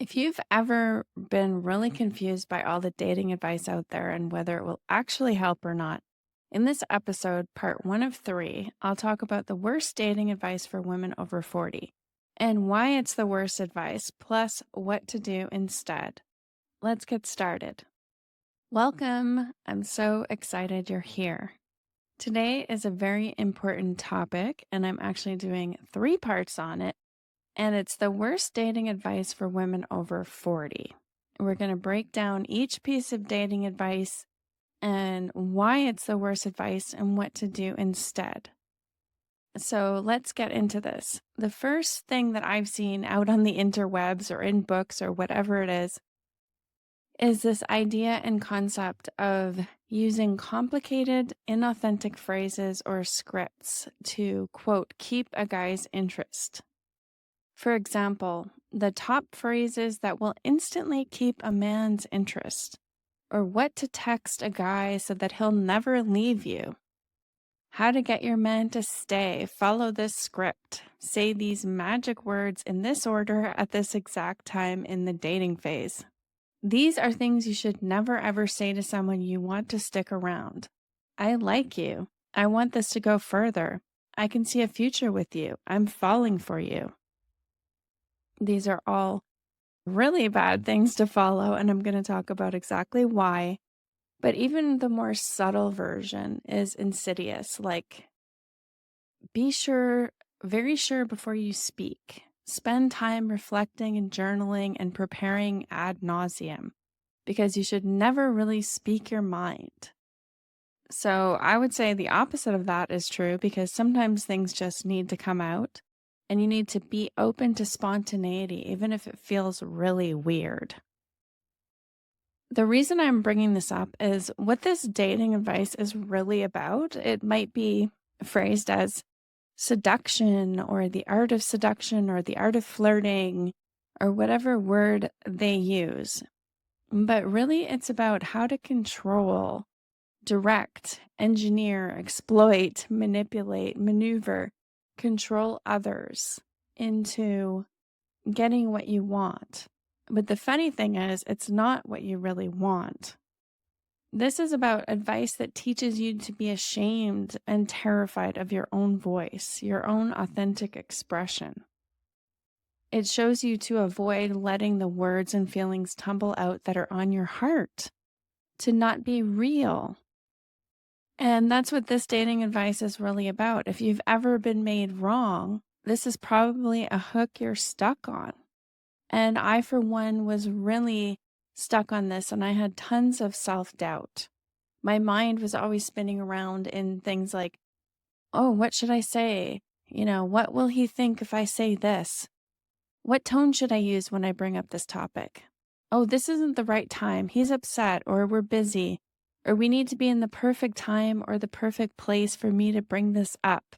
If you've ever been really confused by all the dating advice out there and whether it will actually help or not, in this episode, part 1 of 3, I'll talk about the worst dating advice for women over 40 and why it's the worst advice, plus what to do instead. Let's get started. Welcome. I'm so excited you're here. Today is a very important topic, and I'm actually doing 3 parts on it. And it's the worst dating advice for women over 40. We're going to break down each piece of dating advice and why it's the worst advice and what to do instead. So let's get into this. The first thing that I've seen out on the interwebs or in books or whatever it is this idea and concept of using complicated, inauthentic phrases or scripts to, quote, keep a guy's interest. For example, the top phrases that will instantly keep a man's interest, or what to text a guy so that he'll never leave you. How to get your man to stay. Follow this script. Say these magic words in this order at this exact time in the dating phase. These are things you should never ever say to someone you want to stick around. I like you. I want this to go further. I can see a future with you. I'm falling for you. These are all really bad things to follow, and I'm going to talk about exactly why. But even the more subtle version is insidious, like be sure, very sure before you speak. Spend time reflecting and journaling and preparing ad nauseum, because you should never really speak your mind. So I would say the opposite of that is true, because sometimes things just need to come out. And you need to be open to spontaneity, even if it feels really weird. The reason I'm bringing this up is what this dating advice is really about. It might be phrased as seduction or the art of seduction or the art of flirting or whatever word they use. But really, it's about how to control, direct, engineer, exploit, manipulate, maneuver, control others into getting what you want. But the funny thing is, it's not what you really want. This is about advice that teaches you to be ashamed and terrified of your own voice, your own authentic expression. It shows you to avoid letting the words and feelings tumble out that are on your heart, to not be real. And that's what this dating advice is really about. If you've ever been made wrong, this is probably a hook you're stuck on. And I, for one, was really stuck on this, and I had tons of self-doubt. My mind was always spinning around in things like, oh, what should I say? What will he think if I say this? What tone should I use when I bring up this topic? Oh, this isn't the right time. He's upset, or we're busy, or we need to be in the perfect time or the perfect place for me to bring this up,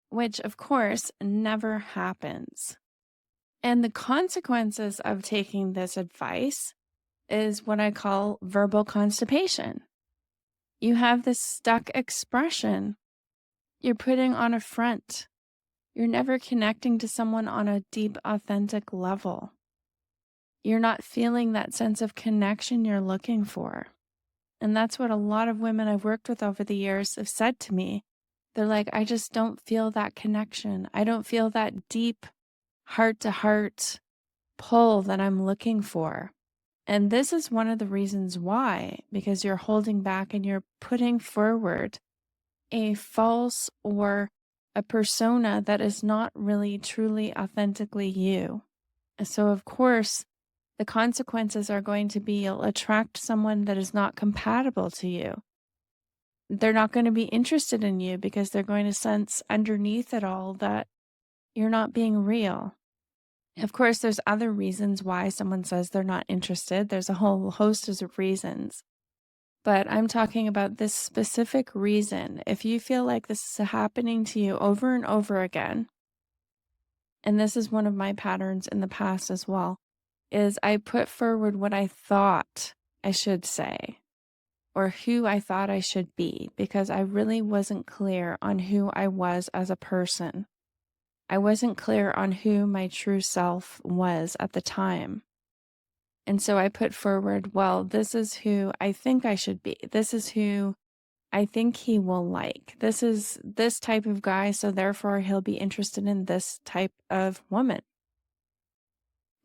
which, of course, never happens. And the consequences of taking this advice is what I call verbal constipation. You have this stuck expression. You're putting on a front. You're never connecting to someone on a deep, authentic level. You're not feeling that sense of connection you're looking for. And that's what a lot of women I've worked with over the years have said to me. They're like, I just don't feel that connection. I don't feel that deep heart-to-heart pull that I'm looking for. And this is one of the reasons why, because you're holding back and you're putting forward a false or a persona that is not really truly authentically you. So of course, the consequences are going to be you'll attract someone that is not compatible to you. They're not going to be interested in you because they're going to sense underneath it all that you're not being real. Of course, there's other reasons why someone says they're not interested. There's a whole host of reasons. But I'm talking about this specific reason. If you feel like this is happening to you over and over again, and this is one of my patterns in the past as well, is I put forward what I thought I should say or who I thought I should be because I really wasn't clear on who I was as a person. I wasn't clear on who my true self was at the time. And so I put forward, well, this is who I think I should be. This is who I think he will like. This is this type of guy, so therefore he'll be interested in this type of woman.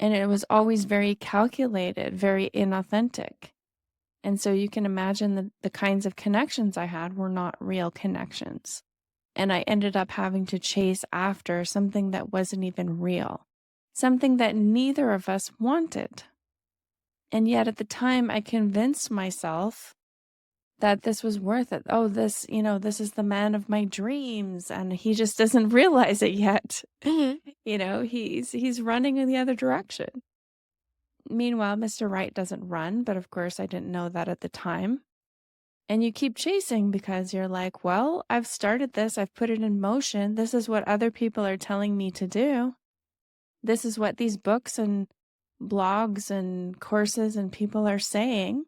And it was always very calculated, very inauthentic. And so you can imagine the kinds of connections I had were not real connections. And I ended up having to chase after something that wasn't even real, something that neither of us wanted. And yet at the time, I convinced myself that this was worth it. Oh, this is the man of my dreams. And he just doesn't realize it yet. He's running in the other direction. Meanwhile, Mr. Right doesn't run, but of course I didn't know that at the time. And you keep chasing because you're like, well, I've started this, I've put it in motion. This is what other people are telling me to do. This is what these books and blogs and courses and people are saying,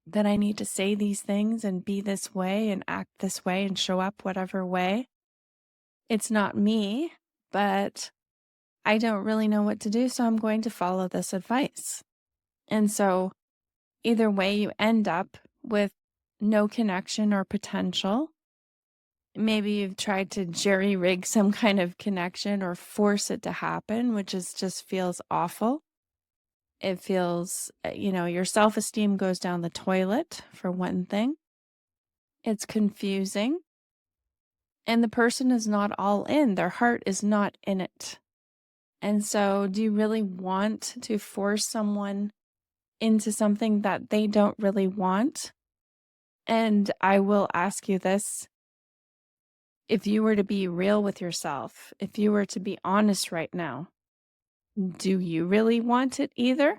that I need to say these things and be this way and act this way and show up whatever way. It's not me, but I don't really know what to do, so I'm going to follow this advice. And so either way, you end up with no connection or potential. Maybe you've tried to jerry rig some kind of connection or force it to happen, which just feels awful. It feels, your self-esteem goes down the toilet, for one thing. It's confusing. And the person is not all in. Their heart is not in it. And so do you really want to force someone into something that they don't really want? And I will ask you this. If you were to be real with yourself, if you were to be honest right now, do you really want it either?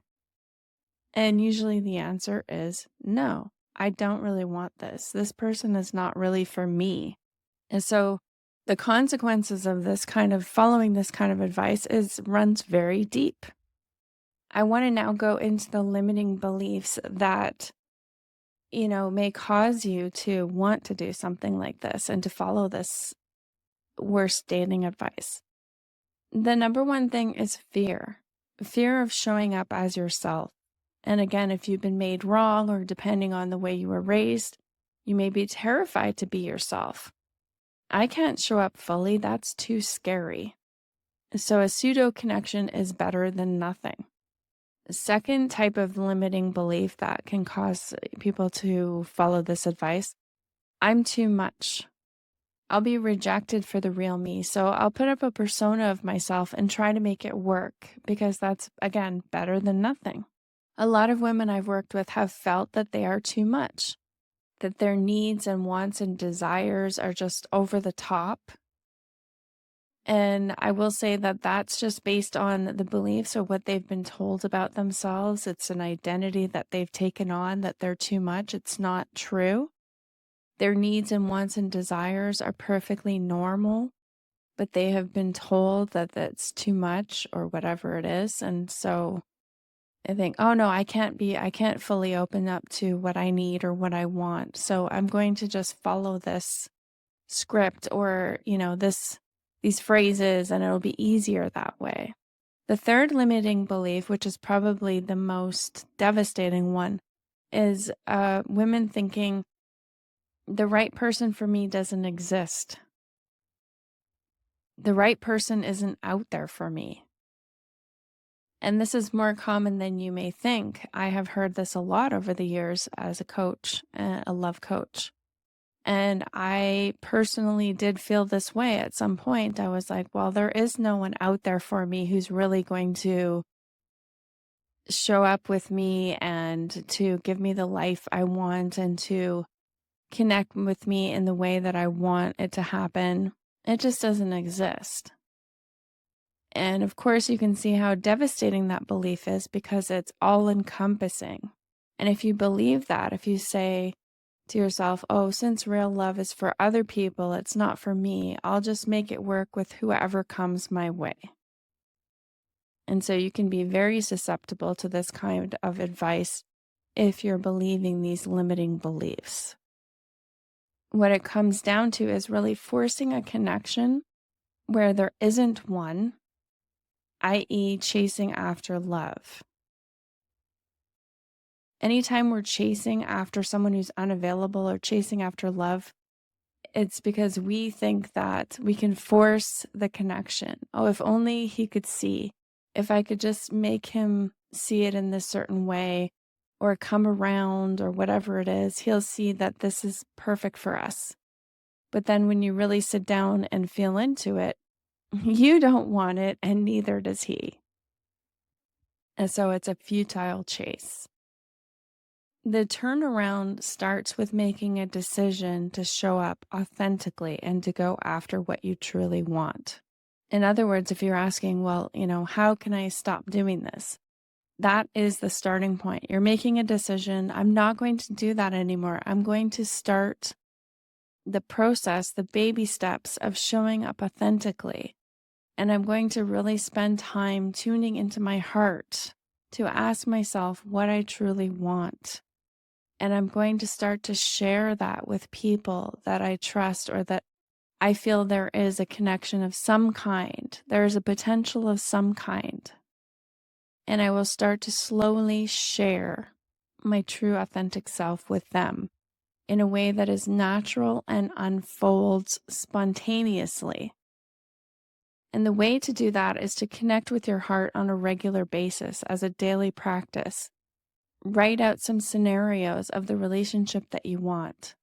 And usually the answer is no, I don't really want this. This person is not really for me. And so the consequences of following this kind of advice runs very deep. I want to now go into the limiting beliefs that, may cause you to want to do something like this and to follow this worst dating advice. The number one thing is fear of showing up as yourself. And again, if you've been made wrong or depending on the way you were raised, you may be terrified to be yourself. I can't show up fully. That's too scary. So a pseudo connection is better than nothing. The second type of limiting belief that can cause people to follow this advice, I'm too much. I'll be rejected for the real me. So I'll put up a persona of myself and try to make it work because that's, again, better than nothing. A lot of women I've worked with have felt that they are too much, that their needs and wants and desires are just over the top. And I will say that that's just based on the beliefs or what they've been told about themselves. It's an identity that they've taken on, that they're too much. It's not true. Their needs and wants and desires are perfectly normal, but they have been told that that's too much or whatever it is. And so I think, oh no, I can't fully open up to what I need or what I want. So I'm going to just follow this script or, these phrases, and it'll be easier that way. The third limiting belief, which is probably the most devastating one, is women thinking the right person for me doesn't exist. The right person isn't out there for me. And this is more common than you may think. I have heard this a lot over the years as a coach, a love coach. And I personally did feel this way at some point. I was like, well, there is no one out there for me who's really going to show up with me and to give me the life I want and to connect with me in the way that I want it to happen. It just doesn't exist. And of course, you can see how devastating that belief is because it's all encompassing. And if you believe that, if you say to yourself, oh, since real love is for other people, it's not for me, I'll just make it work with whoever comes my way. And so you can be very susceptible to this kind of advice if you're believing these limiting beliefs. What it comes down to is really forcing a connection where there isn't one, i.e., chasing after love. Anytime we're chasing after someone who's unavailable or chasing after love, it's because we think that we can force the connection. Oh, if only he could see. If I could just make him see it in this certain way or come around or whatever it is, he'll see that this is perfect for us. But then when you really sit down and feel into it, you don't want it and neither does he. And so it's a futile chase. The turnaround starts with making a decision to show up authentically and to go after what you truly want. In other words, if you're asking, well, how can I stop doing this? That is the starting point. You're making a decision. I'm not going to do that anymore. I'm going to start the process, the baby steps of showing up authentically. And I'm going to really spend time tuning into my heart to ask myself what I truly want. And I'm going to start to share that with people that I trust or that I feel there is a connection of some kind. There is a potential of some kind. And I will start to slowly share my true authentic self with them in a way that is natural and unfolds spontaneously. And the way to do that is to connect with your heart on a regular basis as a daily practice. Write out some scenarios of the relationship that you want.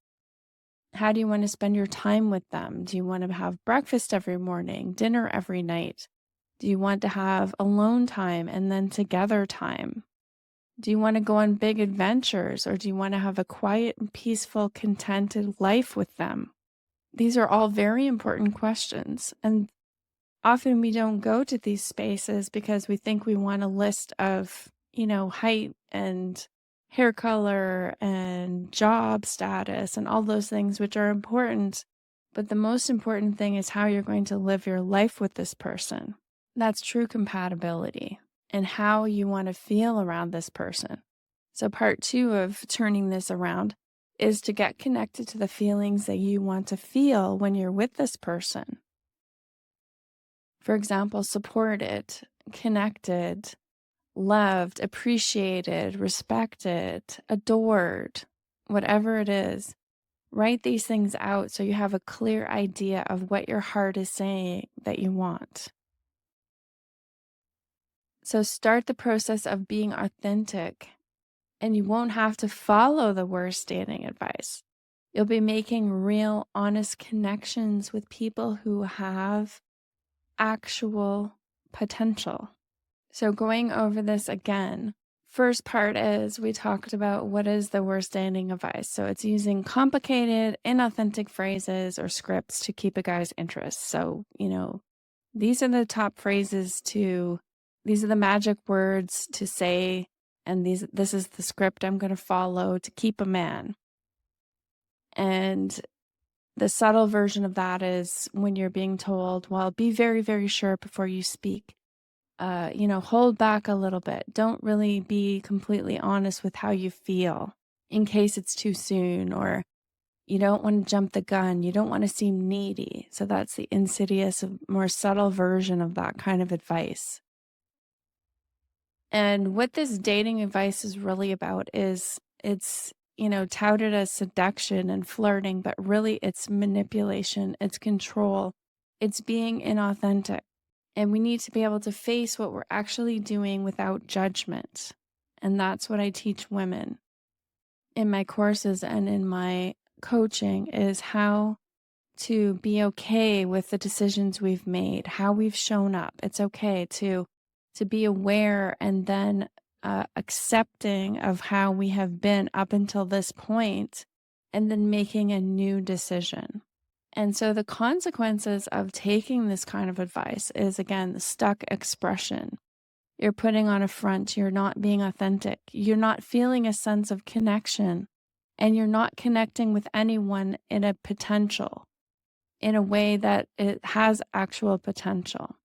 How do you want to spend your time with them? Do you want to have breakfast every morning, dinner every night? Do you want to have alone time and then together time? Do you want to go on big adventures or do you want to have a quiet and peaceful, contented life with them? These are all very important questions. And often we don't go to these spaces because we think we want a list of, height and hair color and job status and all those things, which are important. But the most important thing is how you're going to live your life with this person. That's true compatibility and how you want to feel around this person. So part 2 of turning this around is to get connected to the feelings that you want to feel when you're with this person. For example, supported, connected, loved, appreciated, respected, adored, whatever it is. Write these things out so you have a clear idea of what your heart is saying that you want. So start the process of being authentic, and you won't have to follow the worst dating advice. You'll be making real, honest connections with people who have actual potential. So going over this again, first part is we talked about what is the worst dating advice. So it's using complicated, inauthentic phrases or scripts to keep a guy's interest. So, these are the top phrases these are the magic words to say, and this is the script I'm going to follow to keep a man. And the subtle version of that is when you're being told, well, be very, very sure before you speak. Hold back a little bit. Don't really be completely honest with how you feel in case it's too soon, or you don't want to jump the gun. You don't want to seem needy. So that's the insidious, more subtle version of that kind of advice. And what this dating advice is really about is it's, touted as seduction and flirting, but really it's manipulation, it's control, it's being inauthentic. And we need to be able to face what we're actually doing without judgment. And that's what I teach women in my courses and in my coaching, is how to be okay with the decisions we've made, how we've shown up. It's okay to be aware and then accepting of how we have been up until this point, and then making a new decision. And so the consequences of taking this kind of advice is, again, the stuck expression. You're putting on a front. You're not being authentic. You're not feeling a sense of connection, and you're not connecting with anyone in a potential, in a way that it has actual potential.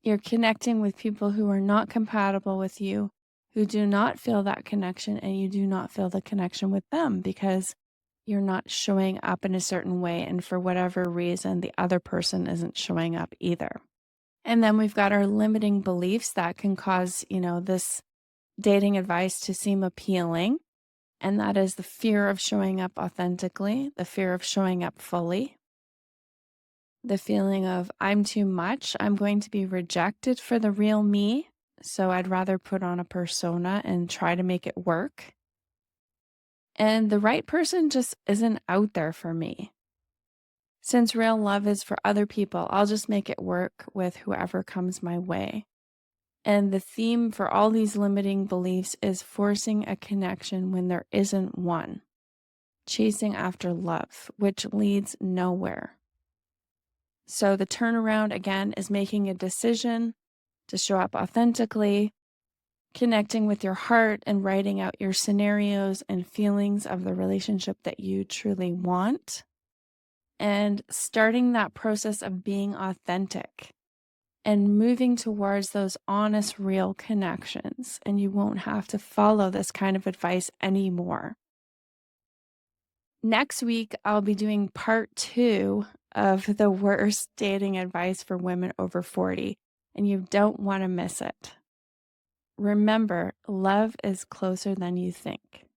You're connecting with people who are not compatible with you, who do not feel that connection, and you do not feel the connection with them because you're not showing up in a certain way. And for whatever reason, the other person isn't showing up either. And then we've got our limiting beliefs that can cause, this dating advice to seem appealing, and that is the fear of showing up authentically, the fear of showing up fully, the feeling of I'm too much, I'm going to be rejected for the real me, so I'd rather put on a persona and try to make it work. And the right person just isn't out there for me. Since real love is for other people, I'll just make it work with whoever comes my way. And the theme for all these limiting beliefs is forcing a connection when there isn't one, chasing after love, which leads nowhere. So the turnaround, again, is making a decision to show up authentically, connecting with your heart and writing out your scenarios and feelings of the relationship that you truly want, and starting that process of being authentic and moving towards those honest, real connections. And you won't have to follow this kind of advice anymore. Next week, I'll be doing part 2 of the worst dating advice for women over 40, and you don't want to miss it. Remember, love is closer than you think.